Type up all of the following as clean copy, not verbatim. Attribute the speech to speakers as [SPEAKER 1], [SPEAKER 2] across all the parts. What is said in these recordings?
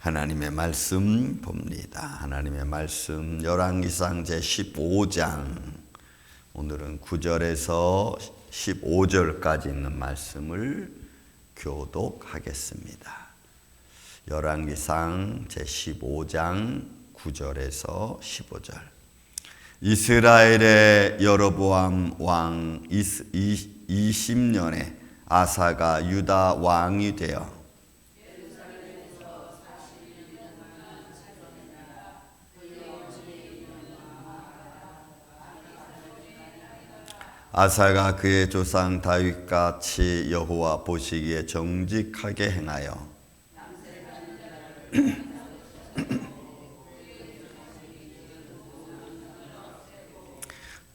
[SPEAKER 1] 하나님의 말씀 봅니다. 하나님의 말씀 열왕기상 제15장 오늘은 9절에서 15절까지 있는 말씀을 교독하겠습니다. 열왕기상 제15장 9절에서 15절. 이스라엘의 여로보암 왕 20년에 아사가 유다 왕이 되어 아사가 그의 조상 다윗같이 여호와 보시기에 정직하게 행하여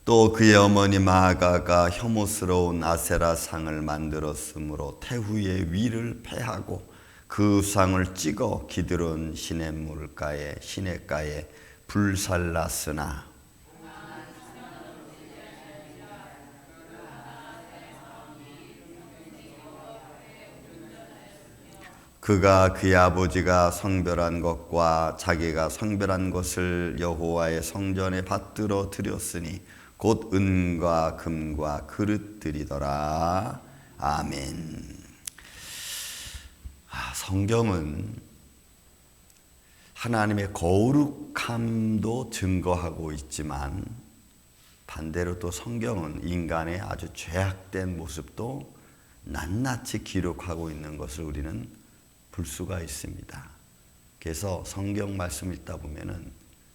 [SPEAKER 1] 또 그의 어머니 마아가가 혐오스러운 아세라 상을 만들었으므로 태후의 위를 패하고 그 상을 찍어 기드론 시냇가에 불살랐으나 그가 그의 아버지가 성별한 것과 자기가 성별한 것을 여호와의 성전에 받들어 드렸으니 곧 은과 금과 그릇들이더라. 아멘. 성경은 하나님의 거룩함도 증거하고 있지만 반대로 또 성경은 인간의 아주 죄악된 모습도 낱낱이 기록하고 있는 것을 우리는 볼 수가 있습니다. 그래서 성경 말씀 읽다 보면은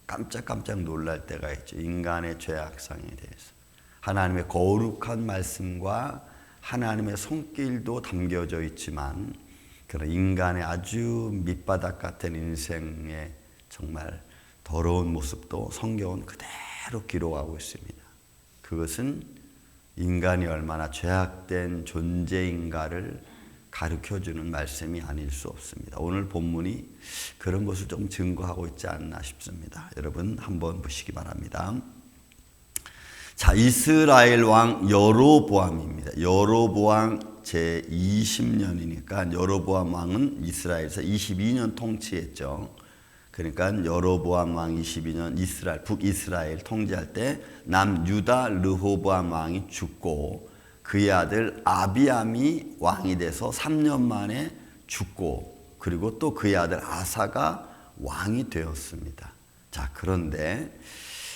[SPEAKER 1] 깜짝깜짝 놀랄 때가 있죠. 인간의 죄악상에 대해서. 하나님의 거룩한 말씀과 하나님의 손길도 담겨져 있지만 그런 인간의 아주 밑바닥 같은 인생의 정말 더러운 모습도 성경은 그대로 기록하고 있습니다. 그것은 인간이 얼마나 죄악된 존재인가를 가르쳐주는 말씀이 아닐 수 없습니다. 오늘 본문이 그런 것을 좀 증거하고 있지 않나 싶습니다. 여러분 한번 보시기 바랍니다. 자, 이스라엘 왕 여로보암입니다. 여로보암 제20년이니까 여로보암 왕은 이스라엘에서 22년 통치했죠. 그러니까 여로보암 왕 22년 북이스라엘 통치할 때 남유다 르호보암 왕이 죽고 그의 아들 아비암이 왕이 돼서 3년 만에 죽고 그리고 또 그의 아들 아사가 왕이 되었습니다. 자, 그런데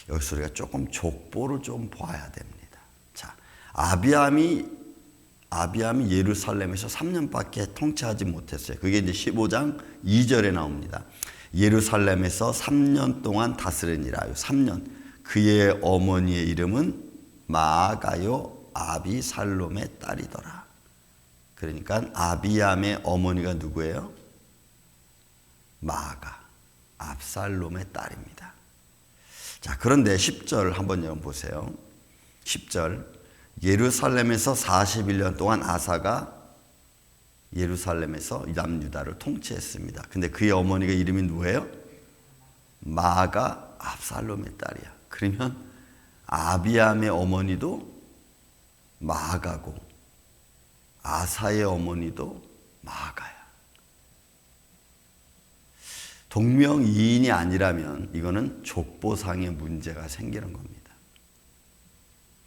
[SPEAKER 1] 여기서 우리가 조금 족보를 좀 봐야 됩니다. 자, 아비암이 예루살렘에서 3년밖에 통치하지 못했어요. 그게 이제 15장 2절에 나옵니다. 예루살렘에서 3년 동안 다스리니라. 3년. 그의 어머니의 이름은 마아가요 아비살롬의 딸이더라. 그러니까 아비암의 어머니가 누구예요? 마아가, 압살롬의 딸입니다. 자, 그런데 10절 한번 여러분 보세요. 10절. 예루살렘에서 41년 동안 아사가 예루살렘에서 남유다를 통치했습니다. 근데 그의 어머니가 이름이 누구예요? 마아가 압살롬의 딸이야. 그러면 아비암의 어머니도 마아가고 아사의 어머니도 마아가야. 동명이인이 아니라면 이거는 족보상의 문제가 생기는 겁니다.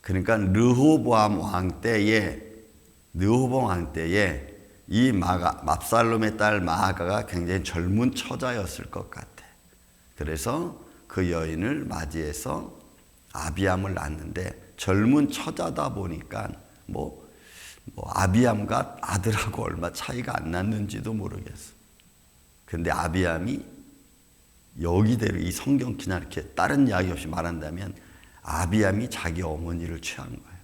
[SPEAKER 1] 그러니까 르호보암 왕 때에 이 압살롬의 딸 마아가가 굉장히 젊은 처자였을 것 같아. 그래서 그 여인을 맞이해서 아비암을 낳았는데 젊은 처자다 보니까 아비암과 아들하고 얼마 차이가 안 났는지도 모르겠어. 근데 아비암이 여기대로 이 성경 그냥 이렇게 다른 이야기 없이 말한다면 아비암이 자기 어머니를 취한 거예요.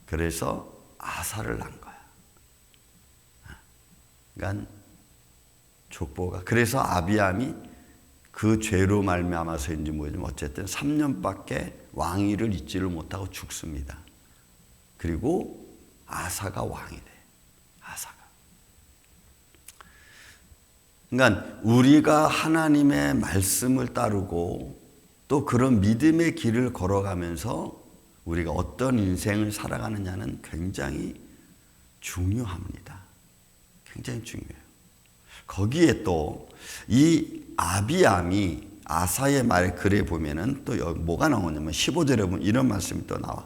[SPEAKER 1] 그래서 아사를 낳은 거야. 그러니까 족보가 그래서 아비암이 그 죄로 말미암아서인지 뭐지 어쨌든 3년밖에 왕위를 잊지를 못하고 죽습니다. 그리고 아사가 왕이 돼. 아사가. 그러니까 우리가 하나님의 말씀을 따르고 또 그런 믿음의 길을 걸어가면서 우리가 어떤 인생을 살아가느냐는 굉장히 중요합니다. 굉장히 중요해요. 거기에 또 이 아비암이 아사의 말 글에 보면은 또 뭐가 나오냐면 15절에 보면 이런 말씀이 또 나와.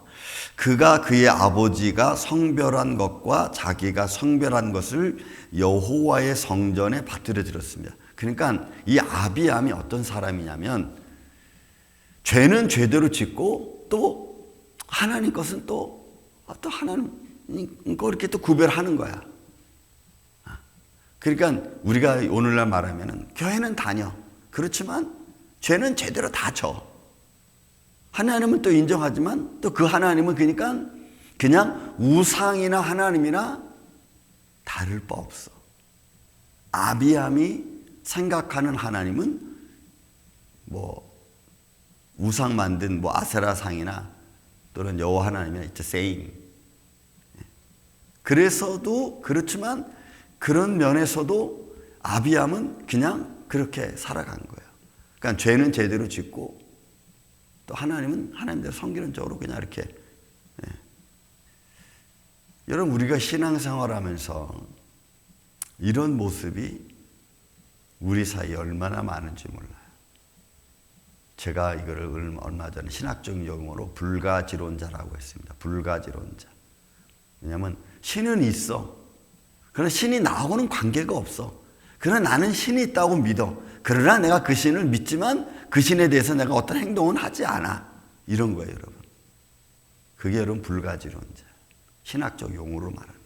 [SPEAKER 1] 그가 그의 아버지가 성별한 것과 자기가 성별한 것을 여호와의 성전에 받들어 들었습니다. 그러니까 이 아비암이 어떤 사람이냐면 죄는 죄대로 짓고 또 하나님 것은 또 하나님 거 이렇게 또 구별하는 거야. 그러니까 우리가 오늘날 말하면은 교회는 다녀. 그렇지만 죄는 제대로 다 져. 하나님은 또 인정하지만 또 그 하나님은 그러니까 그냥 우상이나 하나님이나 다를 바 없어. 아비암이 생각하는 하나님은 뭐 우상 만든 뭐 아세라상이나 또는 여호와 하나님이나 it's the same. 그래서도 그렇지만 그런 면에서도 아비암은 그냥 그렇게 살아간 거예요. 그러니까 죄는 제대로 짓고 또 하나님은 하나님대로 섬기는 쪽으로 그냥 이렇게. 여러분 우리가 신앙생활하면서 이런 모습이 우리 사이에 얼마나 많은지 몰라요. 제가 이거를 얼마 전에 신학적 용어로 불가지론자라고 했습니다. 불가지론자. 왜냐하면 신은 있어. 그러나 신이 나하고는 관계가 없어. 그러나 나는 신이 있다고 믿어. 그러나 내가 그 신을 믿지만 그 신에 대해서 내가 어떤 행동은 하지 않아. 이런 거예요, 여러분. 그게 여러분 불가지론자. 신학적 용어로 말합니다.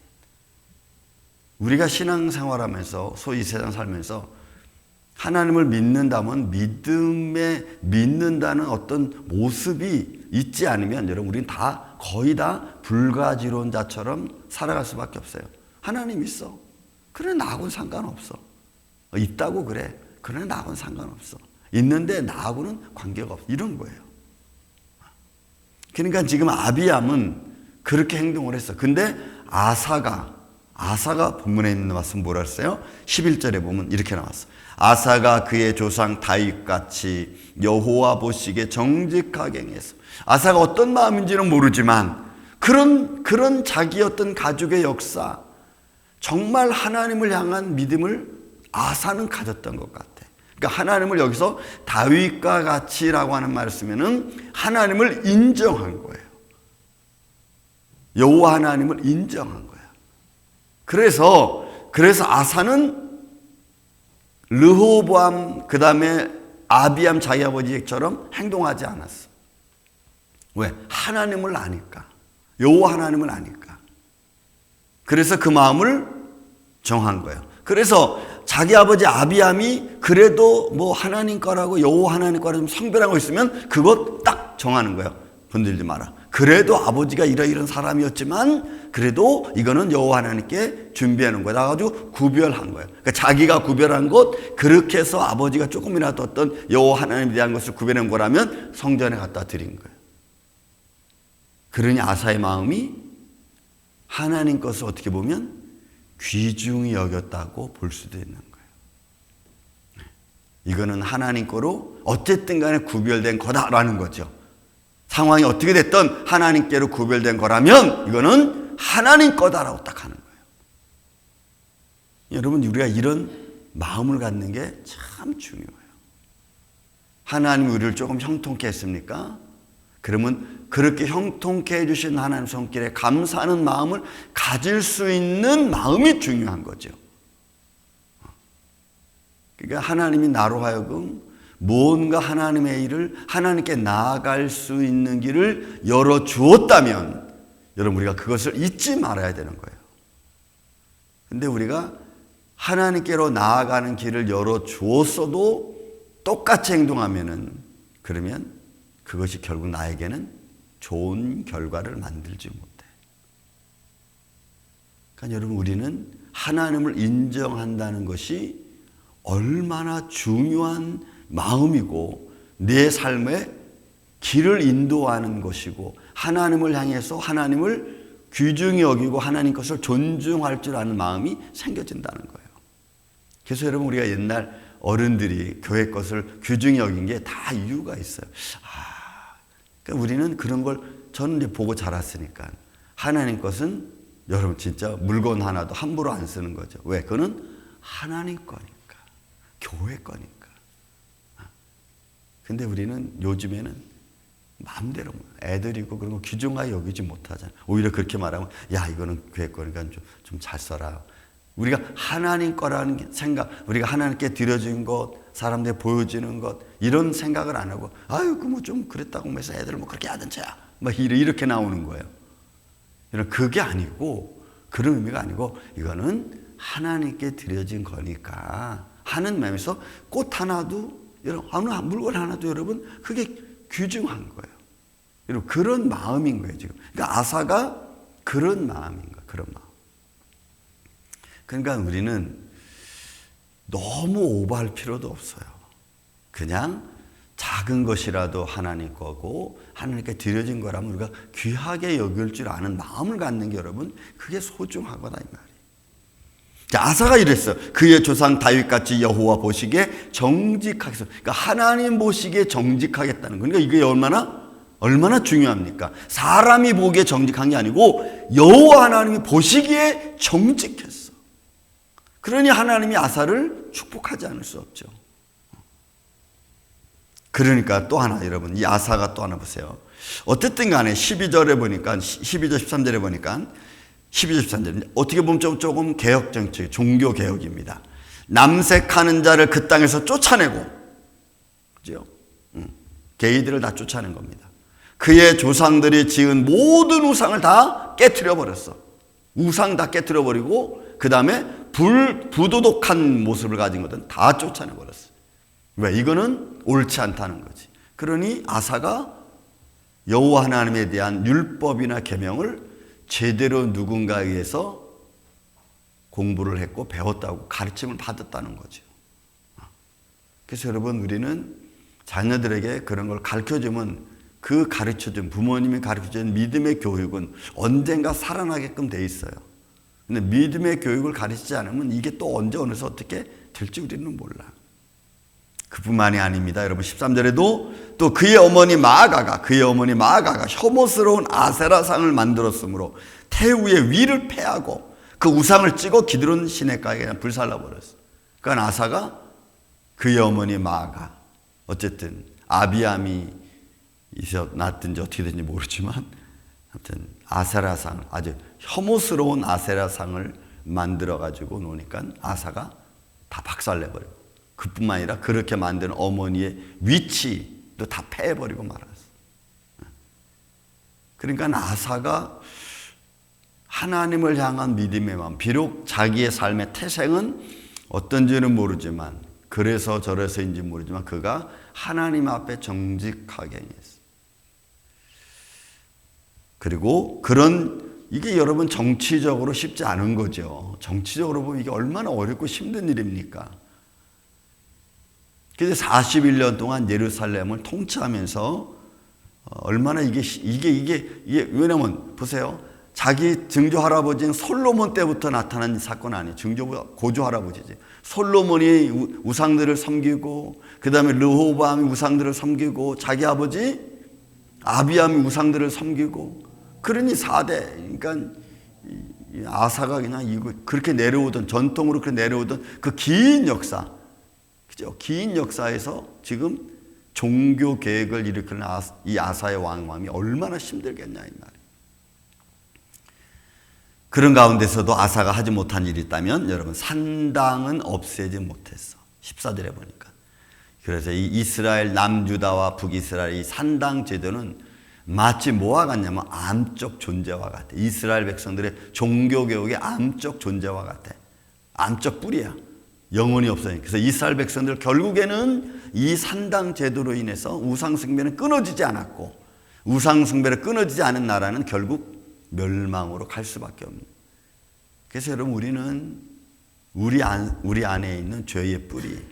[SPEAKER 1] 우리가 신앙생활하면서 소위 세상 살면서 하나님을 믿는다면 믿는다는 어떤 모습이 있지 않으면 여러분 우리는 다 거의 다 불가지론자처럼 살아갈 수밖에 없어요. 하나님 있어. 그래 나하고는 상관없어. 있다고 그래. 그래 나하고는 상관없어. 있는데 나하고는 관계가 없어. 이런 거예요. 그러니까 지금 아비암은 그렇게 행동을 했어. 근데 아사가 본문에 있는 말씀 뭐라 했어요? 11절에 보면 이렇게 나왔어. 아사가 그의 조상 다윗같이 여호와 보시기에 정직하게 행했어. 아사가 어떤 마음인지는 모르지만 그런 자기 어떤 가족의 역사, 정말 하나님을 향한 믿음을 아사는 가졌던 것 같아. 그러니까 하나님을 여기서 다윗과 같이라고 하는 말을 쓰면은 하나님을 인정한 거예요. 여호와 하나님을 인정한 거야. 그래서 아사는 르호보암 그다음에 아비암 자기 아버지처럼 행동하지 않았어. 왜? 하나님을 아니까. 여호와 하나님을 아니까. 그래서 그 마음을 정한 거예요. 그래서 자기 아버지 아비암이 그래도 뭐 하나님 거라고 여호와 하나님 거라고 좀 성별하고 있으면 그것 딱 정하는 거예요. 건들지 마라. 그래도 아버지가 이런 사람이었지만 그래도 이거는 여호와 하나님께 준비하는 거야. 나가지고 구별한 거예요. 그러니까 자기가 구별한 것, 그렇게 해서 아버지가 조금이라도 어떤 여호와 하나님에 대한 것을 구별한 거라면 성전에 갖다 드린 거예요. 그러니 아사의 마음이 하나님 것을 어떻게 보면 귀중히 여겼다고 볼 수도 있는 거예요. 이거는 하나님 거로 어쨌든 간에 구별된 거다라는 거죠. 상황이 어떻게 됐든 하나님께로 구별된 거라면 이거는 하나님 거다라고 딱 하는 거예요. 여러분 우리가 이런 마음을 갖는 게 참 중요해요. 하나님 우리를 조금 형통케 했습니까? 그러면 그렇게 형통케 해주신 하나님 손길에 감사하는 마음을 가질 수 있는 마음이 중요한 거죠. 그러니까 하나님이 나로 하여금 무언가 하나님의 일을 하나님께 나아갈 수 있는 길을 열어주었다면 여러분 우리가 그것을 잊지 말아야 되는 거예요. 근데 우리가 하나님께로 나아가는 길을 열어주었어도 똑같이 행동하면은 그러면 그것이 결국 나에게는 좋은 결과를 만들지 못해. 그러니까 여러분 우리는 하나님을 인정한다는 것이 얼마나 중요한 마음이고 내 삶의 길을 인도하는 것이고 하나님을 향해서 하나님을 귀중히 여기고 하나님 것을 존중할 줄 아는 마음이 생겨진다는 거예요. 그래서 여러분 우리가 옛날 어른들이 교회 것을 귀중히 여긴 게 다 이유가 있어요. 그러니까 우리는 그런 걸 저는 이제 보고 자랐으니까 하나님 것은 여러분 진짜 물건 하나도 함부로 안 쓰는 거죠. 왜? 그거는 하나님 거니까. 교회 거니까. 근데 우리는 요즘에는 마음대로 애들이고 그런 거 귀중하게 여기지 못하잖아요. 오히려 그렇게 말하면 야 이거는 교회 거니까 좀 잘 써라. 우리가 하나님 거라는 생각, 우리가 하나님께 드려진 것, 사람들이 보여지는 것 이런 생각을 안 하고 아유 그 뭐 좀 그랬다고 해서 애들 뭐 그렇게 하든 자 막 이렇게 나오는 거예요. 그게 아니고 그런 의미가 아니고 이거는 하나님께 드려진 거니까 하는 마음에서 꽃 하나도 어느 물건 하나도 여러분 그게 귀중한 거예요. 여러분 그런 마음인 거예요 지금. 그러니까 아사가 그런 마음인 거예요. 그런 마음. 그러니까 우리는 너무 오버할 필요도 없어요. 그냥 작은 것이라도 하나님 거고 하나님께 드려진 거라면 우리가 귀하게 여길 줄 아는 마음을 갖는 게 여러분 그게 소중하거나 이 말이에요. 자, 아사가 이랬어요. 그의 조상 다윗같이 여호와 보시기에 정직하겠어. 그러니까 하나님 보시기에 정직하겠다는 거니까 이게 얼마나 중요합니까? 사람이 보기에 정직한 게 아니고 여호와 하나님이 보시기에 정직했어. 그러니 하나님이 아사를 축복하지 않을 수 없죠. 그러니까 또 하나 여러분 이 아사가 또 하나 보세요. 어쨌든 간에 12절에 보니까 12절 13절에 보니까 12절 13절 어떻게 보면 조금 개혁정책 종교개혁입니다. 남색하는 자를 그 땅에서 쫓아내고 그죠? 게이들을 다 쫓아낸 겁니다. 그의 조상들이 지은 모든 우상을 다 깨트려 버렸어. 우상 다 깨트려 버리고 그 다음에 부도덕한 모습을 가진 것들은 다 쫓아내 버렸어. 왜? 이거는 옳지 않다는 거지. 그러니 아사가 여호와 하나님에 대한 율법이나 계명을 제대로 누군가에 의해서 공부를 했고 배웠다고 가르침을 받았다는 거죠. 그래서 여러분 우리는 자녀들에게 그런 걸 가르쳐주면 그 가르쳐준 부모님이 가르쳐준 믿음의 교육은 언젠가 살아나게끔 돼 있어요. 근데 믿음의 교육을 가르치지 않으면 이게 또 언제 어느새 어떻게 될지 우리는 몰라. 그뿐만이 아닙니다. 여러분 13절에도 또 그의 어머니 마아가가 혐오스러운 아세라상을 만들었으므로 태우의 위를 패하고 그 우상을 찍어 기드론 시내가에 그냥 불살라버렸어. 그러니까 아사가 그의 어머니 마아가 어쨌든 아비암이 낳았든지 어떻게 됐는지 모르지만 아무튼 아세라상 아주 혐오스러운 아세라상을 만들어 가지고 노니까 아사가 다 박살내버려. 그뿐만 아니라 그렇게 만든 어머니의 위치도 다 패해버리고 말았어. 그러니까 아사가 하나님을 향한 믿음의 마음, 비록 자기의 삶의 태생은 어떤지는 모르지만 그래서 저래서인지 모르지만 그가 하나님 앞에 정직하게 행했어. 그리고 이게 여러분 정치적으로 쉽지 않은 거죠. 정치적으로 보면 이게 얼마나 어렵고 힘든 일입니까? 그래서 41년 동안 예루살렘을 통치하면서 얼마나 이게 왜냐면 보세요. 자기 증조 할아버지인 솔로몬 때부터 나타난 사건 아니에요. 고조 할아버지지. 솔로몬이 우상들을 섬기고 그 다음에 르호보암이 우상들을 섬기고 자기 아버지 아비암이 우상들을 섬기고 그러니 4대 그러니까 아사가 그냥 그렇게 내려오던 전통으로 그렇게 내려오던 그 긴 역사 긴 역사에서 지금 종교 계획을 일으키는 이 아사의 왕왕이 얼마나 힘들겠냐 이 말이에요. 그런 가운데서도 아사가 하지 못한 일이 있다면 여러분 산당은 없애지 못했어. 14절에 보니까. 그래서 이 이스라엘 남유다와 북이스라엘 이 산당 제도는 마치 뭐와 같냐면 암적 존재와 같아. 이스라엘 백성들의 종교 개혁의 암적 존재와 같아. 암적 뿌리야. 영혼이 없어요. 그래서 이스라엘 백성들 결국에는 이 산당 제도로 인해서 우상 숭배는 끊어지지 않았고 우상 숭배를 끊어지지 않은 나라는 결국 멸망으로 갈 수밖에 없는. 그래서 여러분 우리는 우리 안에 있는 죄의 뿌리,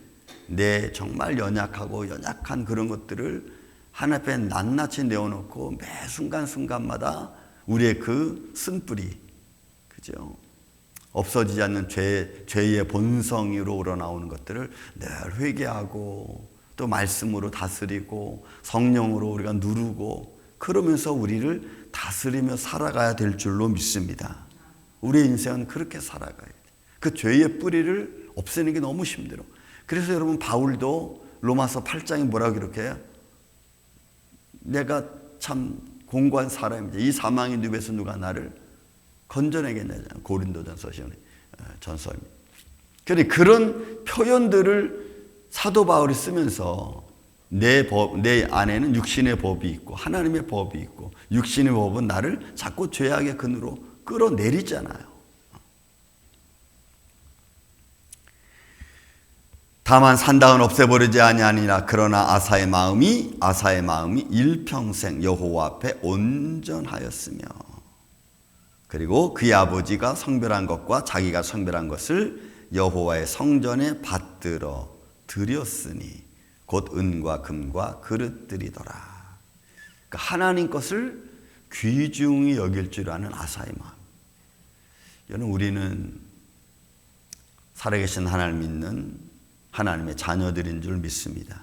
[SPEAKER 1] 내 정말 연약한 그런 것들을 하나님 앞에 낱낱이 내어놓고 매 순간순간마다 우리의 그 쓴뿌리, 그죠? 없어지지 않는 죄의 본성으로 우러나오는 것들을 늘 회개하고 또 말씀으로 다스리고 성령으로 우리가 누르고 그러면서 우리를 다스리며 살아가야 될 줄로 믿습니다. 우리의 인생은 그렇게 살아가야 돼. 그 죄의 뿌리를 없애는 게 너무 힘들어. 그래서 여러분 바울도 로마서 8장에 뭐라고 기록해요? 내가 참 공고한 사람이다. 이 사망의 늪에서 누가 나를 건져내겠냐. 고린도전서 전서입니다. 그러니까 그런 표현들을 사도 바울이 쓰면서 내 안에는 육신의 법이 있고 하나님의 법이 있고 육신의 법은 나를 자꾸 죄악의 근으로 끌어내리잖아요. 다만 산당은 없애버리지 아니하니라. 그러나 아사의 마음이 일평생 여호와 앞에 온전하였으며, 그리고 그의 아버지가 성별한 것과 자기가 성별한 것을 여호와의 성전에 받들어 드렸으니 곧 은과 금과 그릇들이더라. 그러니까 하나님 것을 귀중히 여길 줄 아는 아사의 마음. 여러분, 우리는 살아계신 하나님을 믿는 하나님의 자녀들인 줄 믿습니다.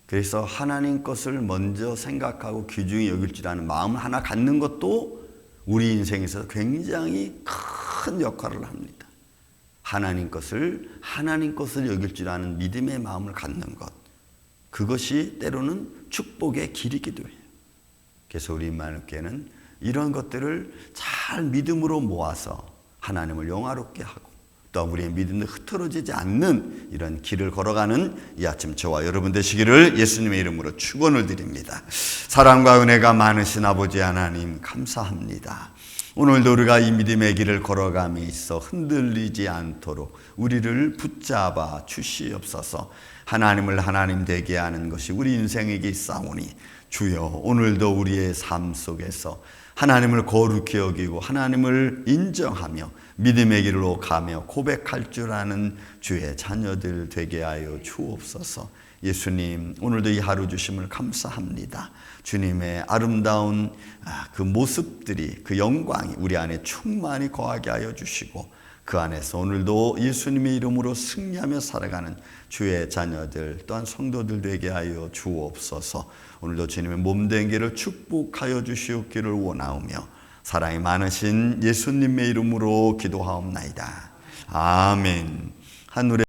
[SPEAKER 1] 그래서 하나님 것을 먼저 생각하고 귀중히 여길 줄 아는 마음을 하나 갖는 것도 우리 인생에서 굉장히 큰 역할을 합니다. 하나님 것을 여길 줄 아는 믿음의 마음을 갖는 것, 그것이 때로는 축복의 길이기도 해요. 그래서 우리 임마누엘교회는 이런 것들을 잘 믿음으로 모아서 하나님을 영화롭게 하고 또 우리의 믿음도 흐트러지지 않는 이런 길을 걸어가는 이 아침 저와 여러분 되시기를 예수님의 이름으로 축원을 드립니다. 사랑과 은혜가 많으신 아버지 하나님 감사합니다. 오늘도 우리가 이 믿음의 길을 걸어감에 있어 흔들리지 않도록 우리를 붙잡아 주시옵소서. 하나님을 하나님 되게 하는 것이 우리 인생에게 있사오니 주여, 오늘도 우리의 삶 속에서 하나님을 거룩히 여기고 하나님을 인정하며 믿음의 길로 가며 고백할 줄 아는 주의 자녀들 되게 하여 주옵소서. 예수님, 오늘도 이 하루 주심을 감사합니다. 주님의 아름다운 그 모습들이, 그 영광이 우리 안에 충만히 거하게 하여 주시고 그 안에서 오늘도 예수님의 이름으로 승리하며 살아가는 주의 자녀들 또한 성도들 되게 하여 주옵소서. 오늘도 주님의 몸된 길을 축복하여 주시옵기를 원하오며 사랑이 많으신 예수님의 이름으로 기도하옵나이다. 아멘. 한 노래